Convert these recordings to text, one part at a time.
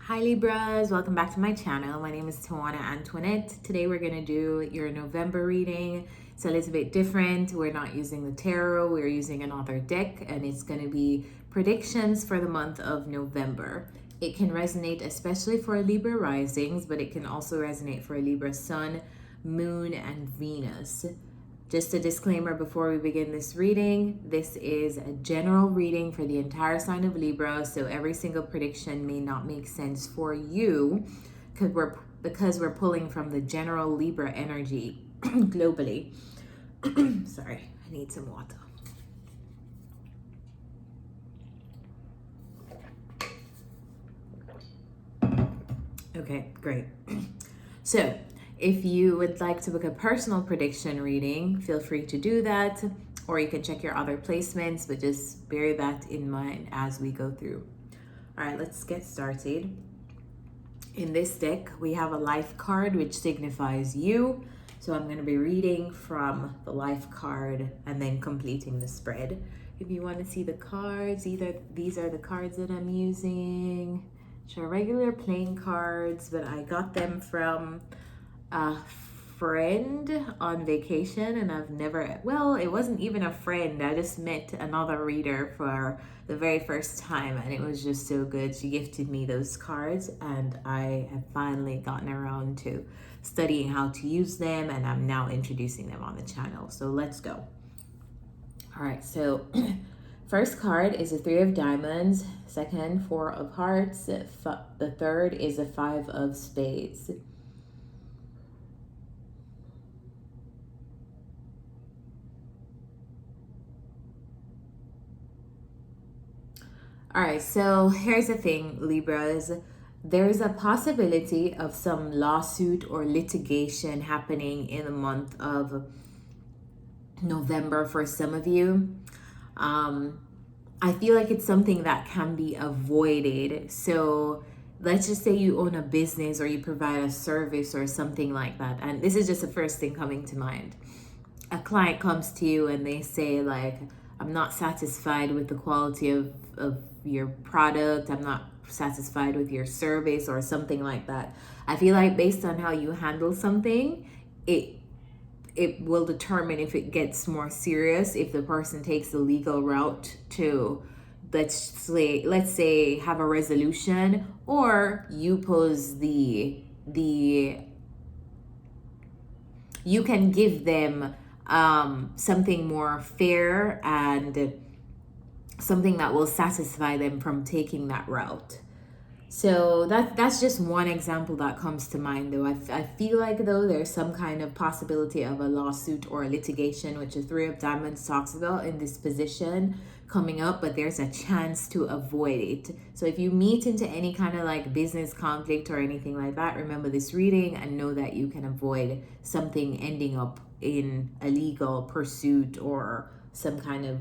Hi Libras, welcome back to my channel. My name is Tawanantoinette. Today we're going to do your November reading. It's a little bit different. We're not using the tarot, we're using another deck, and it's going to be predictions for the month of November. It can resonate especially for Libra risings, but it can also resonate for Libra sun, moon, and Venus. Just a disclaimer before we begin this reading, this is a general reading for the entire sign of Libra, so every single prediction may not make sense for you because we're pulling from the general Libra energy globally. Sorry, I need some water. Okay, great. So, if you would like to book a personal prediction reading, feel free to do that, or you can check your other placements, but just bear that in mind as we go through. All right, let's get started. In this deck, we have a life card, which signifies you. So I'm going to be reading from the life card and then completing the spread. If you want to see the cards, these are the cards that I'm using, which are regular playing cards, but I got them from a friend on vacation, and I've never, well, it wasn't even a friend. I just met another reader for the very first time, and it was just so good. She gifted me those cards, and I have finally gotten around to studying how to use them, and I'm now introducing them on the channel. So let's go. All right, so first card is a 3 of diamonds, second 4 of hearts, the third is a 5 of spades. All right, so here's the thing, Libras. There's a possibility of some lawsuit or litigation happening in the month of November for some of you. I feel like it's something that can be avoided. So let's just say you own a business or you provide a service or something like that. And this is just the first thing coming to mind. A client comes to you and they say, like, I'm not satisfied with the quality of your product. I'm not satisfied with your service or something like that. I feel like based on how you handle something, it will determine if it gets more serious, if the person takes the legal route to, let's say have a resolution, or you pose you can give them something more fair and something that will satisfy them from taking that route. So that's just one example that comes to mind, though. I feel like, though, there's some kind of possibility of a lawsuit or a litigation, which the 3 of diamonds talks about in this position coming up, but there's a chance to avoid it. So if you meet into any kind of like business conflict or anything like that, remember this reading and know that you can avoid something ending up in a legal pursuit or some kind of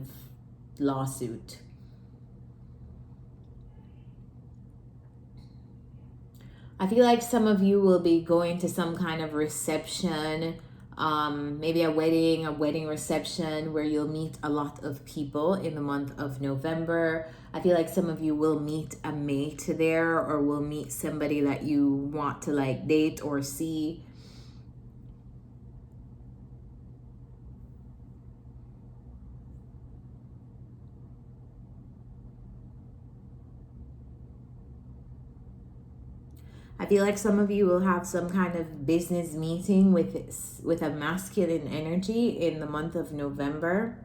lawsuit. I feel like some of you will be going to some kind of reception, maybe a wedding reception where you'll meet a lot of people in the month of November. I feel like some of you will meet a mate there, or will meet somebody that you want to like date or see. I feel like some of you will have some kind of business meeting with a masculine energy in the month of November.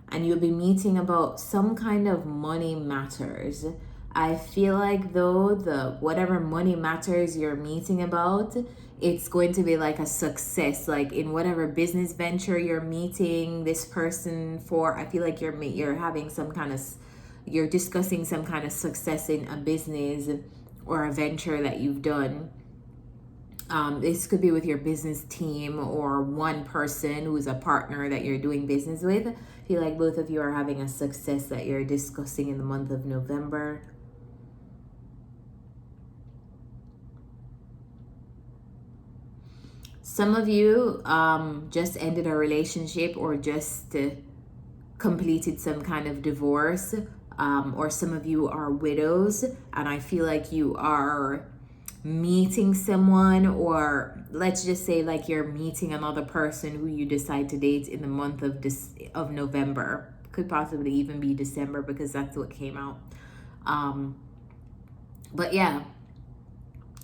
And you'll be meeting about some kind of money matters. I feel like, though, whatever money matters you're meeting about, it's going to be like a success, like in whatever business venture you're meeting this person for. I feel like you're having some kind of, you're discussing some kind of success in a business or a venture that you've done. This could be with your business team or one person who's a partner that you're doing business with. I feel like both of you are having a success that you're discussing in the month of November. Some of you just ended a relationship or just completed some kind of divorce. or some of you are widows, and I feel like you are meeting someone, or let's just say like you're meeting another person who you decide to date in the month of November. Could possibly even be December because that's what came out. But yeah,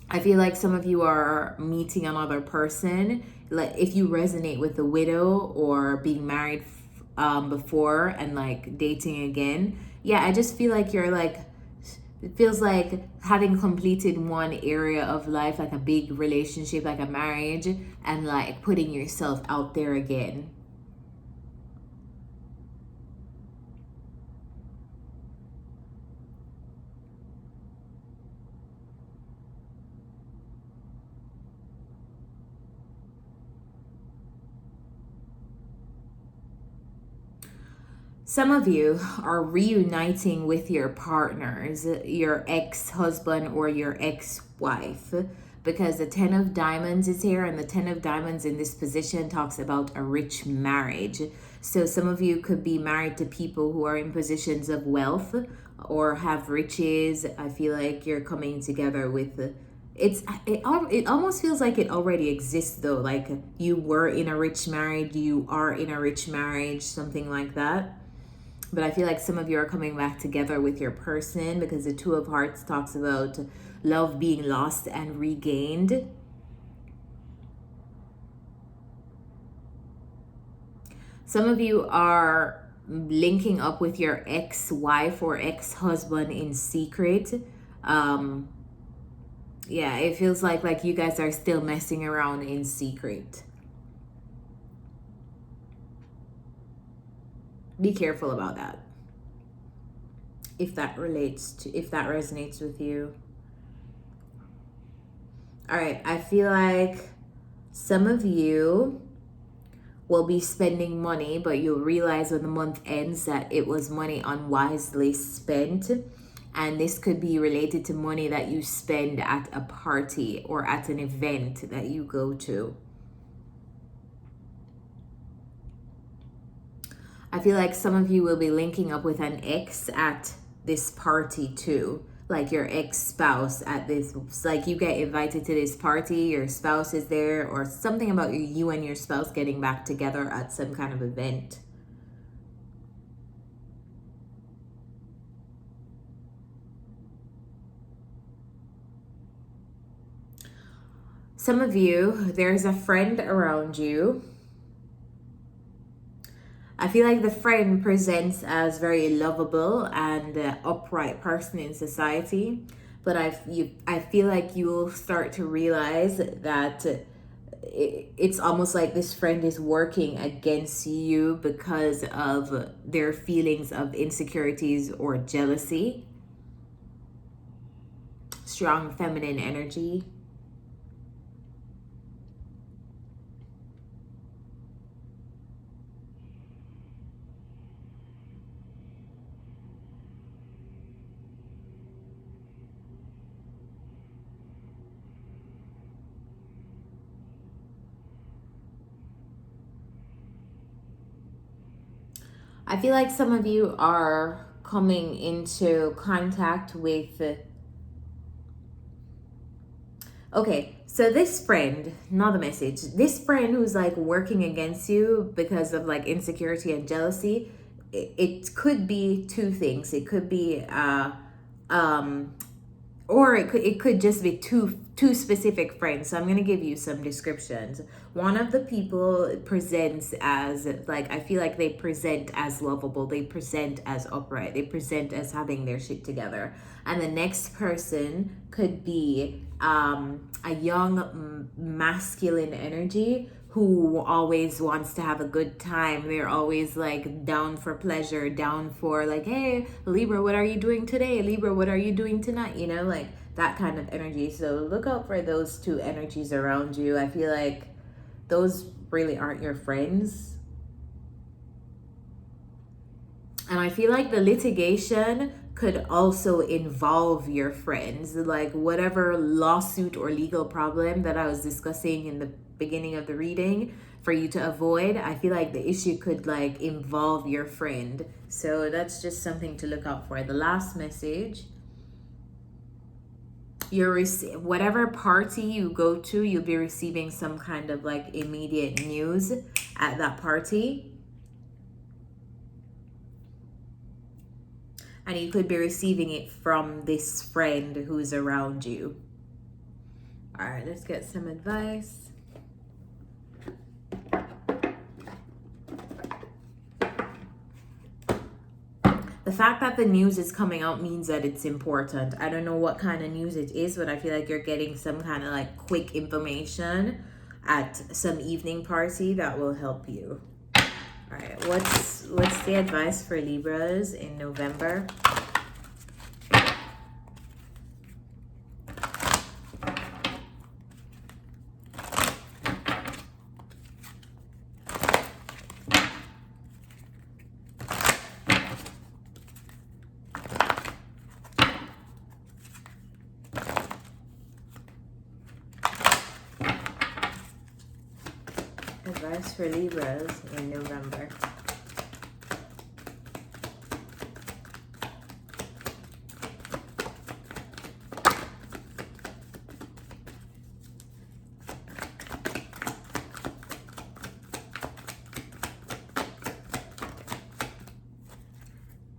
I feel like some of you are meeting another person. Like if you resonate with a widow or being married before and like dating again, yeah, I just feel like you're like, it feels like having completed one area of life, like a big relationship, like a marriage, and like putting yourself out there again. Some of you are reuniting with your partners, your ex-husband or your ex-wife, because the 10 of diamonds is here, and the 10 of diamonds in this position talks about a rich marriage. So some of you could be married to people who are in positions of wealth or have riches. I feel like you're coming together with it almost feels like it already exists though, like you were in a rich marriage, you are in a rich marriage, something like that. But I feel like some of you are coming back together with your person, because the Two of Hearts talks about love being lost and regained. Some of you are linking up with your ex-wife or ex-husband in secret. Yeah, it feels like you guys are still messing around in secret. Be careful about that. If that resonates with you. All right, I feel like some of you will be spending money, but you'll realize when the month ends that it was money unwisely spent. And this could be related to money that you spend at a party or at an event that you go to. I feel like some of you will be linking up with an ex at this party too. Like your ex-spouse at this, like you get invited to this party, your spouse is there, or something about you and your spouse getting back together at some kind of event. Some of you, there's a friend around you. I feel like the friend presents as very lovable and upright person in society, but I feel like you'll start to realize that it's almost like this friend is working against you because of their feelings of insecurities or jealousy. Strong feminine energy. I feel like some of you are coming into contact with... Okay, so this friend, not a message, this friend who's like working against you because of like insecurity and jealousy, it could be two things. It could be or it could just be two specific friends. So I'm gonna give you some descriptions. One of the people presents as like, I feel like they present as lovable, they present as upright, they present as having their shit together. And the next person could be a young masculine energy who always wants to have a good time. They're always like down for pleasure, down for like, hey, Libra, what are you doing today? Libra, what are you doing tonight? You know, like that kind of energy. So look out for those two energies around you. I feel like those really aren't your friends. And I feel like the litigation could also involve your friends. Like whatever lawsuit or legal problem that I was discussing in the beginning of the reading, for you to avoid. I feel like the issue could like involve your friend. So that's just something to look out for. The last message, whatever party you go to, you'll be receiving some kind of like immediate news at that party. And you could be receiving it from this friend who's around you. All right, let's get some advice. The fact that the news is coming out means that it's important. I don't know what kind of news it is, but I feel like you're getting some kind of like quick information at some evening party that will help you. All right, what's the advice for Libras in November? Advice for Libras in November.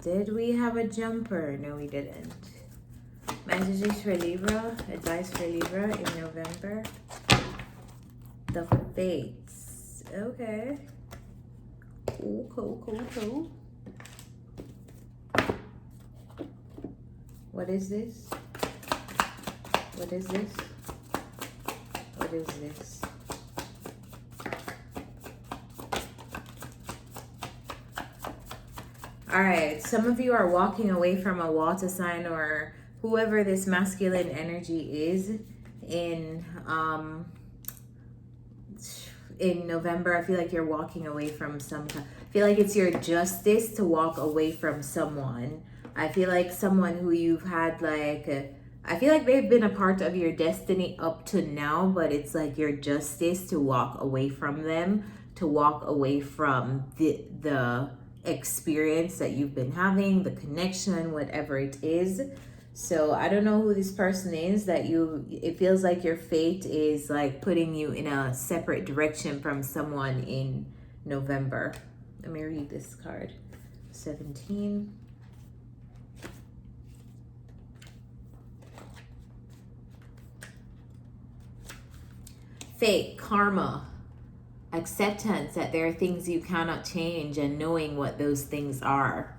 Did we have a jumper? No, we didn't. Messages for Libra. Advice for Libra in November. The Fates. Okay. Cool. What is this? What is this? What is this? All right, some of you are walking away from a water sign or whoever this masculine energy is in November. I feel like you're walking away from I feel like it's your justice to walk away from someone. I feel like someone who you've had like, I feel like they've been a part of your destiny up to now, but it's like your justice to walk away from them, to walk away from the experience that you've been having, the connection, whatever it is. So I don't know who this person is that it feels like your fate is like putting you in a separate direction from someone in November. Let me read this card. 17. Fate, karma, acceptance that there are things you cannot change and knowing what those things are.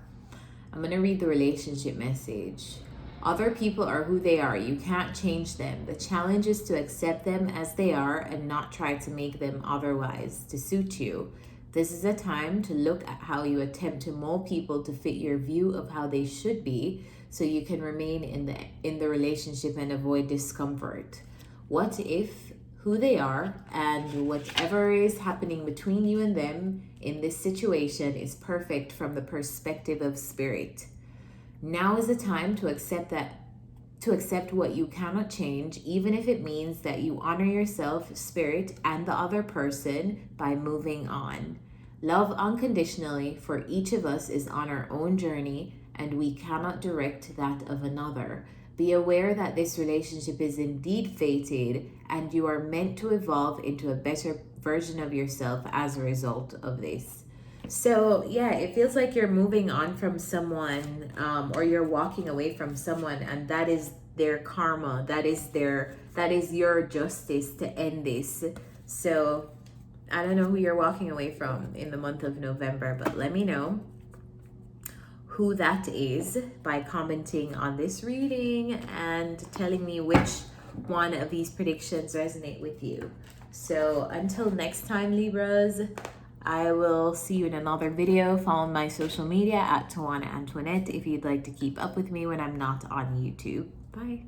I'm going to read the relationship message. Other people are who they are. You can't change them. The challenge is to accept them as they are and not try to make them otherwise to suit you. This is a time to look at how you attempt to mold people to fit your view of how they should be so you can remain in the relationship and avoid discomfort. What if who they are and whatever is happening between you and them in this situation is perfect from the perspective of spirit? Now is the time to accept what you cannot change, even if it means that you honor yourself, spirit, and the other person by moving on. Love unconditionally for each of us is on our own journey, and we cannot direct that of another. Be aware that this relationship is indeed fated, and you are meant to evolve into a better version of yourself as a result of this. So yeah, it feels like you're moving on from someone, or you're walking away from someone, and that is their karma. That is your justice to end this. So I don't know who you're walking away from in the month of November, but let me know who that is by commenting on this reading and telling me which one of these predictions resonate with you. So until next time, Libras, I will see you in another video. Follow my social media at tawanantoinette if you'd like to keep up with me when I'm not on YouTube. Bye.